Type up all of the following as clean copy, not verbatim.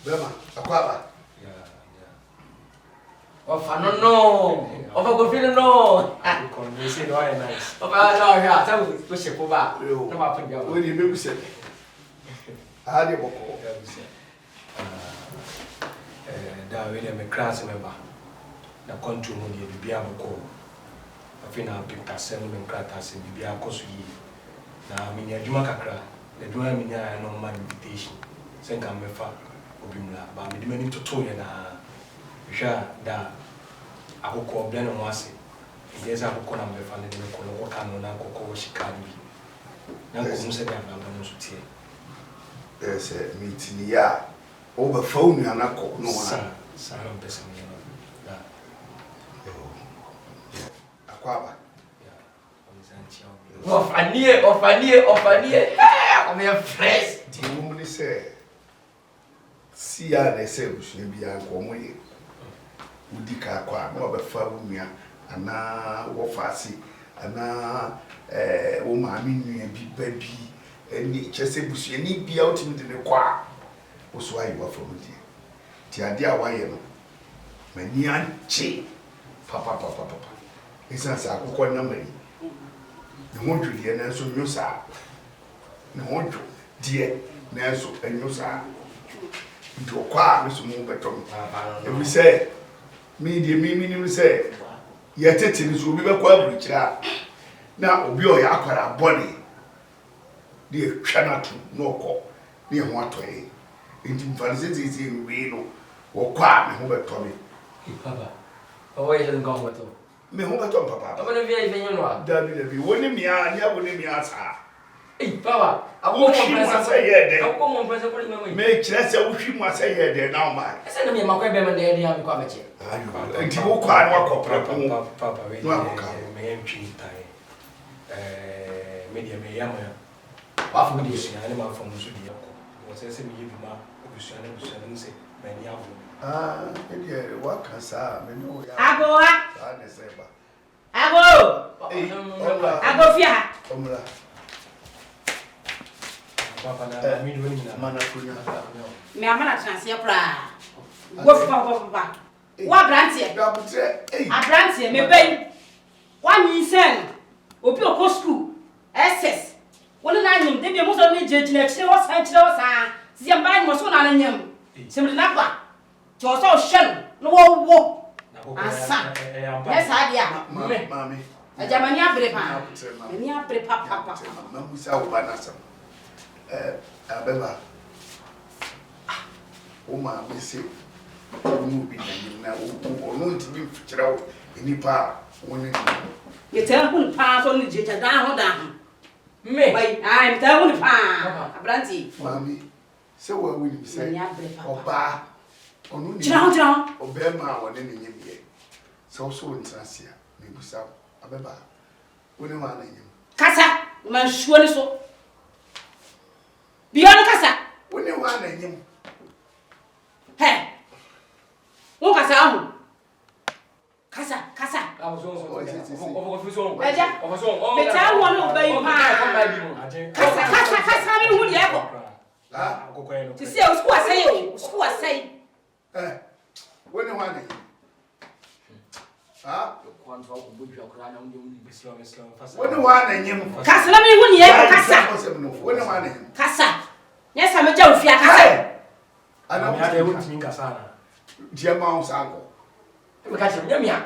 Bema, akwaba. No. Ofa Kofi no. You say no I nice. Ofa no ya, tell me to ship over. No ma put you. We dey make say. I dey boko. Da we dey me class member. Na control no dey bibia boko. Afi na pick asem me krata asem bibia koso yi. Na me nya adwuma kakra. Na adwuma me nya no man invitation. Sen kan me fa obimla ba me di mani toto ye na hwa da Akoko bia no ase. Yes, Akoko na me fa ne me ko no ka no na Akoko shika bi. Na ko mu se da ba no so tie. Yes, meeting ya. Over phone na ko no na. Sa ro pese me no. Da. Akwaba. Ofanie. I'm your fresh. The woman say, see ya they say we should be a gomoye. Udika kwa no be fa wumia ana wo fasi ana wo maami nua bi babi eni chese busu eni bia otimi de ne kwa wo so ayi wa from die ti ade a waye no mani anche papa isa sa Akoko na mari ne ho dwudie na so nyusa ne ho dwu die na so anyusa nti okwa me so mu betom e we say me de me say yetete ni so obi be kwa Bridget na obi o ya akwara body de twana to no ko ne ho atoye enti mfanize zizi we no wo kwa me ho beto me Papa. Oh, you don't go with it. me ho beto papa I'm going to be even you know. Dabi woni mi a nya woni mi asa Hey, Papa. I won't say yeah I come on present for me. me kire se wo hwi mu asa ye de na o ma I said me makwa be me dey dey am kwa meche. ayo enti wo kwa no akopra papa we no akoka me entwi tai me dia me yama Wa fu di busuan ne ma fa mu so di yakọ wo se me yibi ma busuan ne se me ni avu e de wa kan sa me no ya Agoa. sa ne se ba Ago. Ago fia. omra papa na mi do ni na mana kunya Me amana transia pra. Go papa. Wa brantie. da butre Abrantie me ben. Wa nyi sen. Obi okọ school. SS. Wona na nyim de bi mo so ni jejina kire wo san kire wo san. Zia mba mo so na nyim. Semri na kwa. Ti o so hwe no wo. Asa. Yes adia. mami Ajamani abre pa. Mani abre papa. mamu sa wo ba na sam abeba o ma me se mu bi na o no ntimi mfikira wo enipa woni Ye tell hun pa so ni jeja da ho. Me. Wai, ai me tell hun pa. Abrantie. mami se wo woni se Mani abre papa. oba onu ni Chira. obema woni ni nyimye se wo so ntrasia me busa abeba woni ma na nyim Kasa, man shuo ni so. Bion kasa. woni wa na nyim He. Wo kasa ahu. Kasa. I was on. Eja. Me tell one no bayi pa. Kasa mi hu ye ko. Akoko e no Ti se o school asai. woni wa na nyim Kwanto ko budwa kra na ndi bislo woni wa na nyim Kasa na mi hu ye ko kasa. woni wa na nyim Kasa. Nyesa me ja ofia kasa. ana ya de won tinga sana dia ma on sanko Me ka che nyamia.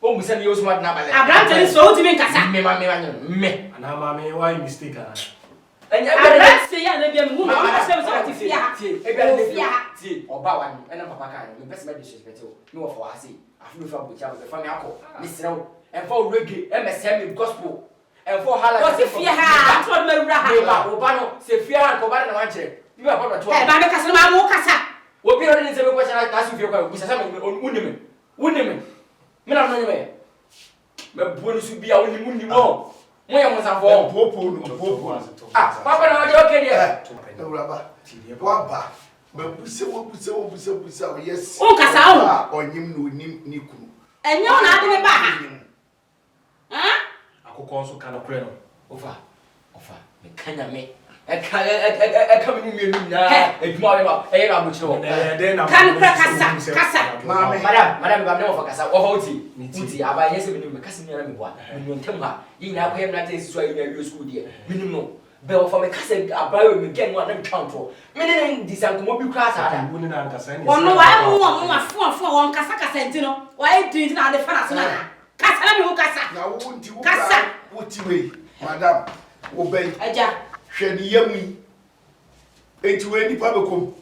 O mu se me yosu ma na bale. Abrante so o ti mi kasa. Me me. ana ma me why mistake ana Enya Abrante ya na bia me hu no kasa so ti fia. e bia na ti oba wa ni ena papa kan me pese me disrespect o me wo for wa se afi fa bo cha fa me akọ ni srew e fa reggae e me se me gospel e fa hala O ti fia ha to me wura ha. me ba oba no se fia han ko ba na wa kire bi ba ko to Eh ba me kasa ma mo kasa. obi ro ni se me ko cha na su fia ko bi sa me unime me na no nyeme me bu ni su bia unimi mo mo ya mo sa fo popo papa na wa je okay dia na uraba wa ba ba buse o yes O kasa ahu. onyim no nim ni kunu Enyo na ade me ba ha. Ha? Akoko so kana kure no ofa me kanya me come in now. It's more about a rabucho. Can Casa. Madam, I'm never for Casa. Or Oti, I buy yes, minimum Casimir. Minimum Timber. You now pay not this way in your school, dear. Minimum. Bell from a cousin, I buy with again one and count for. Meaning this mobile class. I wouldn't understand. Oh, no, I want my 4 Casaka Sentino. Why do you not the Fanasana? Casa. Now, won't you Casa? What you wait, Madam? Obey. Aja. Shed yummy. Into any publicum.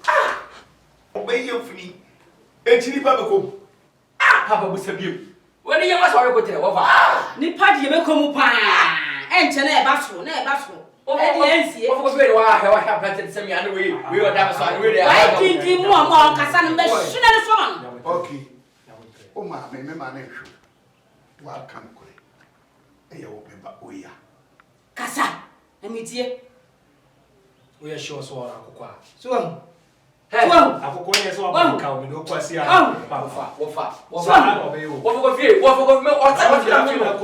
Obey your free. Any publicum. Papa was a view. When you must already go to over. Nipa you become pa. Enchene baso, na baso. Ediensie. What was very well I have planted some other way. We were down so I really. Why think more Cassan be shouldn't someone. Okay. Oh my me man. Welcome kure. Eya wo beba oya. Kasa. Emitie. We are sure so Akoko. So. Hey, Akoko yes so Akoko me no kwasi a. Wofa. What go fie? What go me o ta o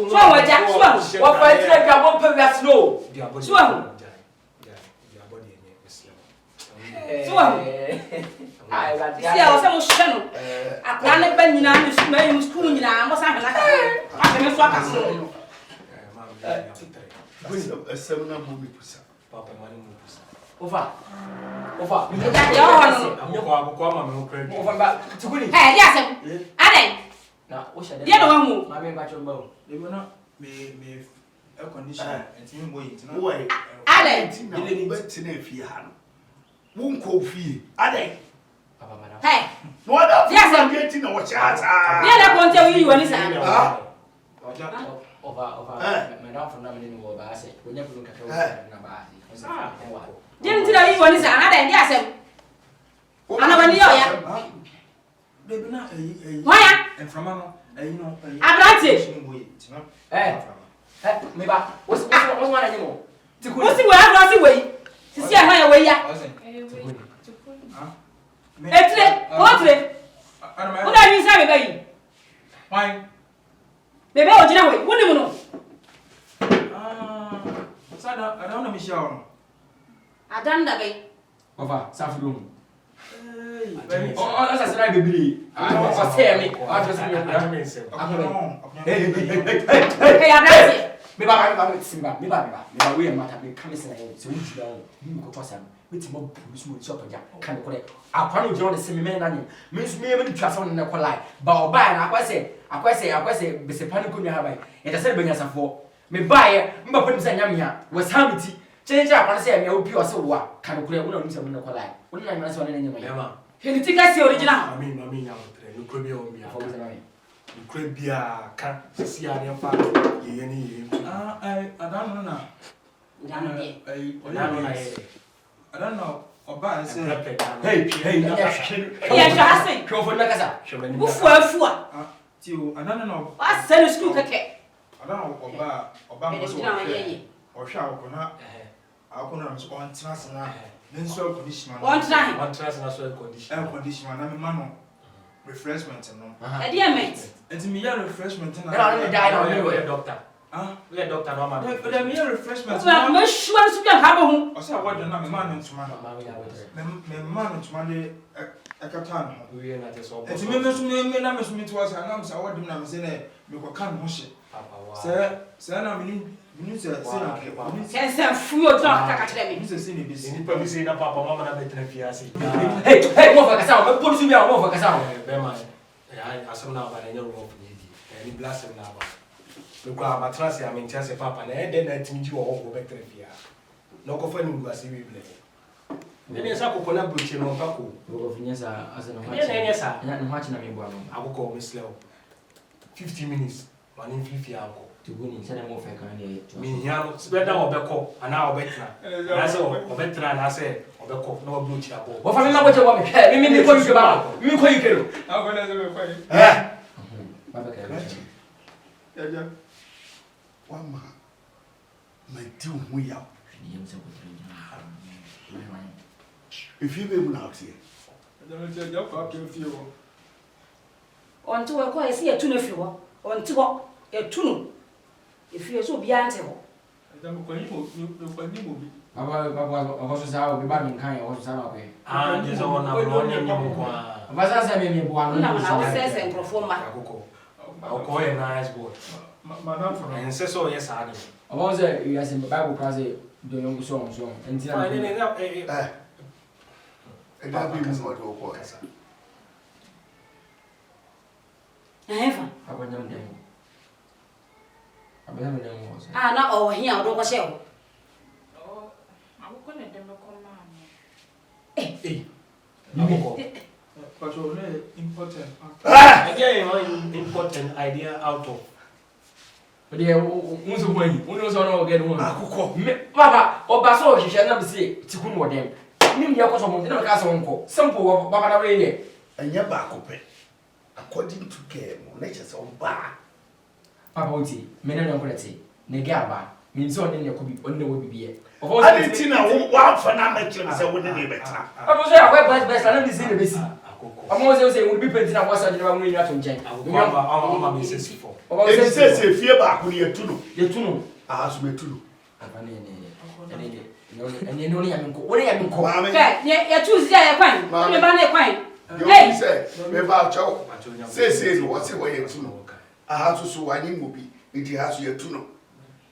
so waja so. What fight like a one per gas no. So. So. I got see I was almost channel. Akwa ne ba nyina me school nyina mo sa hana ka. Ma me so aka so. A seminar movie pusa. Papa money mo pusa. Ofa. Akoko ma me okra bi. Ofa ba Ticoni. Eh, dia asem. Aden. Na o shade. Dia no wamu. Ma me ba chomba o. They will not me air condition and team boy. Why? Aden. Now you bet in a fee. Won't Kofi. Aden. Papa madam. Hey. No other. Yes, I'm getting our chat. Dia na kon tell you when is that? Over. Madam from Namini no ba say. When you look at na ba. Dia ntira yi when is that? Aden dia asem. Ana bani yo ya. They be not Why? and from no, you know. Abrante. Me ba. What's one anymore? What's the way Abrante way? Sisi ahwa ya way ya. Etre, otre. Una ni sa me bayi. Why? Bebe o jina we, woni mu no. I don't know Michelle. Adanda be. Over, Safroom. Hey, oh, that's a baby. I say me. I just Hey, Abrante. Me ba Simba. Me ba we matter me come say so we ti down. Me ko tosa. Me ti mo police mo shop ja. Kan ko de. Akwa no je on se me na ni. Me so me me twa so na ko lie. Ba oba na akwase be se pan ko nwa ha bai. E ta se be nya safo. Me ba ye, me ba podi se nya me ha. Was hamiti. Change akwa se me opi o se wo a. Kan ko de wo na no se me na ko lie. Wo na nya se wo na nya me. Helitika si original. Mami nya otre. No ko bi o mi aka. Crab beer, can't see any of I don't know now. I don't know. Oba say, hey, yes, I say. Kofi na kasa. Who for? Tio, I don't know. I send school keke. I don't know Oba was or shall not. I couldn't so on trust now. Then so condition. One time. Air condition, I'm a man. Refreshment no. A dear mate. It's me refreshment and I die on you doctor. We are doctor no man. But me refreshment. So I'm sure to be a habo. I say what the name man to man. Me man to man a katan. We are not so. It's me na me to us and I'm say what them na say me ko kan ho hye. Say na me ni say Sense fu o drop ka kire me. Me say ni bisi. Ni pa bi say na papa mama na betre fiase. Hey, mo fa kasa, me police bi a mo fa kasa. Be man. Asem na ba na nyawo mo funi di. Ni blast na ba. Me kwa matrasi a me ntiase papa na e de na timji wo ho betre fia. No ko fa ni nguase wi ble. Nene sa Akoko na Bridget no ka ko. Go finya sa asa no ha. Nene sa. Na no ha chi na me bo no. Akoko me slow. 50 minutes. Mani fifi anko. Ticoni se na mo fa kan ye. Me hia no spread down obekọ ana obetra. Na se obetra na se obekọ na Bridget abo. Wo fa me ma bo je wo me hwe. Me ko yuke ba. Me ko yuke no. I'm going to be funny. Ba ba ka. Yeah. One man. My dear, we are. If you be out here, I don't tell you how to feel. Until I call see a tuna fuel. Until a tunu. If you so be answer. I don't know you Papa, also sao be bad in kind or sao be. Ah, there's one now. Vasa say me boa na no. na say say microphone ma. Akoko. I'll call a nice boy. Madam for And say so yes, I do. I want say you as in Bible class do young song. Until I I didn't know. That be what you call it. Eva. Papa nyam dem. Abena me dem was. Ah na o hia o do ko se o. Akoko na dem ko ma mo. Akoko. but you important. Again, one important idea out of. But they unso wani. Uno so no get one. Akoko. Papa, oba so hihye na be say tikun wo dem. Nim dia ko so mo dem ka so nko. Simple wo papa na we ye. Anya ba akopɛ. According to game, nature so ba. Papa oti, me na nko leti. Ne ga ba. Me nso ne ko bi onne wo bibiye. Adentina wo fa na ma kire se wo ne ne beta. Papa so ya kwa best na be see ne be see. Akoko. Amo say wo bi pentina wo sa de ba mu nya to nchen. Akoko, I'm a sense for. E se fie ba ko ne yetuno. Yetuno. Ah so metuno. Papa ne. Ene no ya minko. Wo ne ya minko. Ke ye choose ya kwan. Me ba na kwan. Hey, say me ba chawo. Say no what say wo yetuno. Ah so wanyi mo bi. Nti ha so yetuno.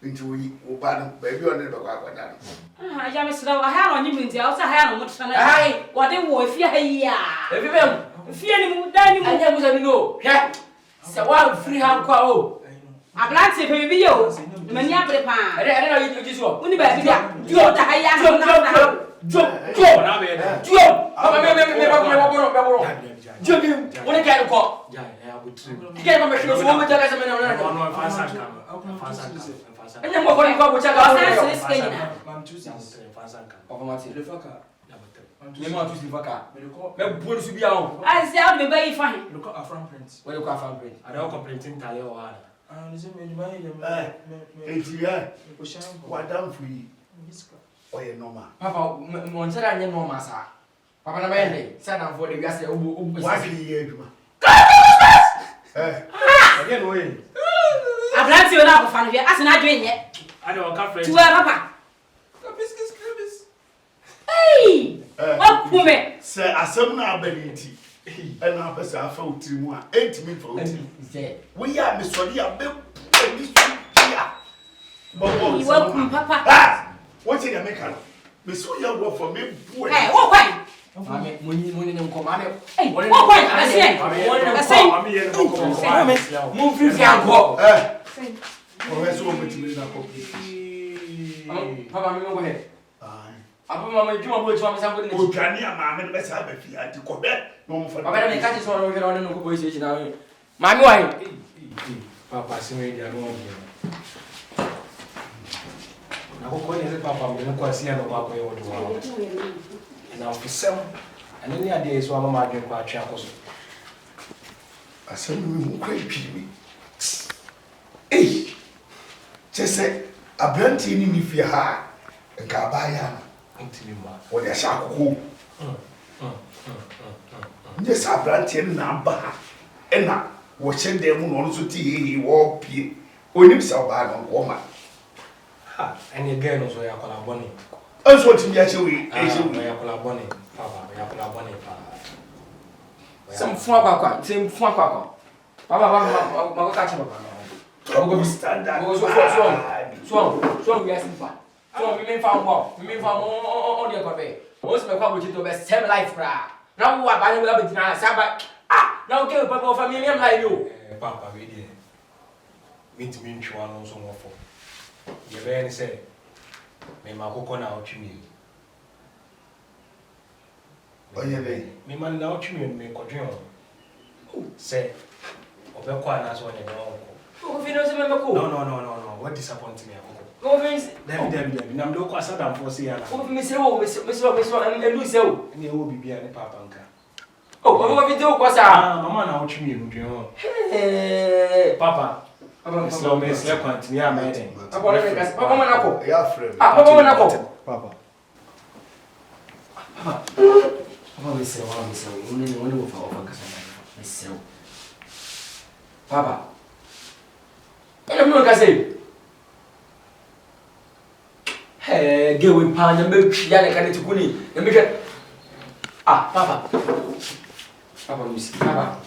Nti wo ba no ba bi one be kwa kwada no. Ah ya me sira wa ha no nyi minti a o sa ha no mo tsana. Ai, wo de wo fie ha yi a. Ebi bem. Fie ni mu dan ni mu. Anya musa mi no. Hwe. Se wa free hand kwa o. Ablante pe bi yo. Mani abre pa. Ere na yi so. Uni ba bi da. Yo ta ha ya no na. Jo. Na be there. Jo. Papa me boro. Jo bi. Wo ne kai ko. Yeah, I would trim. Ike ko me hwe so mo jaga se me na na. No, fansa kam. Anya mo ko ni ko bo chaga Sa wo. se skeni na. Mam choosing. Fansa kam. Papa mati. Le faka. Me ma tu si faka. Me ko Me bu no su bia o. Ai se a me ba yi fa. le ko afran print. Wo ko afan print. I don't completing tally or what. Ah, ni se me ni ba ye me. Enti ya Me ko shan ko. wadam free. Biska. Oye normal. Papa mo ntara anye no ma sa. Papa na me ndey. Sa na fo de wiase obu. Wa fi ye aduma. Again, way. Ablante yo na ko fa no bia. Ase na adwen ye. I don't want friends. Tuwa papa. Biskis cremis. Hey! Wa kume. Se asem na abani nti. E na apesa afa utirimu a entimi fa utirimu. Ze. We ya me sori a be ni su ya. Bobo. Wa kum papa. Ah! What you make am? Me so ya wo for me bu. Eh, wo kwan. Mame mo ni nko mame. Eh, wo kwan. Ase. Ase. Mo fi anko. Professor wo metimi na copy. Papa me go he. Ai. Papa mama juma bo chwa me sambo ni. O dwane ama me be sa ba fi ati ko be no mo fa. Papa na me ka ti so no hwe no ko boy se na. Mame wa he. Papa, see me there, no one. Akoko ni papa me no kwasi ya no kwako ye wodo wa. Na ofisem. Ani ni ade so ama ma dwen kwa atwe akoso. Asem mi mu kwa pimi. Chese abranti ni ni fi ha. Nka ba ya na. Ntimi ma. O de sha akoko. Nye sa abranti ni na ba. Ena wo chende mu no so ti wo pie. Onim sa ba no wo ma. Ha, any girl no so ya kola boni. Anso ti ya chewe, Ya kola boni, papa, ya kola boni pa. Sem fu akwa, sem fu akwa. Papa ma ko ka che papa. Go standard. So we are simple. So we mean found what? We mean found on the coffee. Most me kwa to be same life bra. Now what ba ni we be na saba. Ah, now ke papa for me am like you. Papa we dey. Me to me ntwa no so mo fo. Ye be ni say me ma Akoko na otwi mi. Onye be. Me man na otwi mi me kodwen o. Say obekwa na so onye no. Kofi no se me ko. No. What disappoint me Akoko? Kofi David. Na mdo kwa sada mfo si ya na. Kofi me se wo elu se wo. Ni e wo bibia ne papa nka. Oh, Kofi video kwa sa. Mama na otwi mi ndwen o. Papa. Papa Slow me slap continue ya mede. Papa le ka. Papa ma na ko. Ya frame. Ah, papa na ko. Papa. Papa me se wo. Oni wo fa ka sa. Me se wo. Papa. Ele me ka se. Hey. get with pan and make Chiana can Ticoni. And make it. Ah, Papa. Papa, you see, Papa.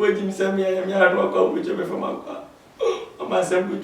What do you say? Me, I don't know how to from my car. I'm a simple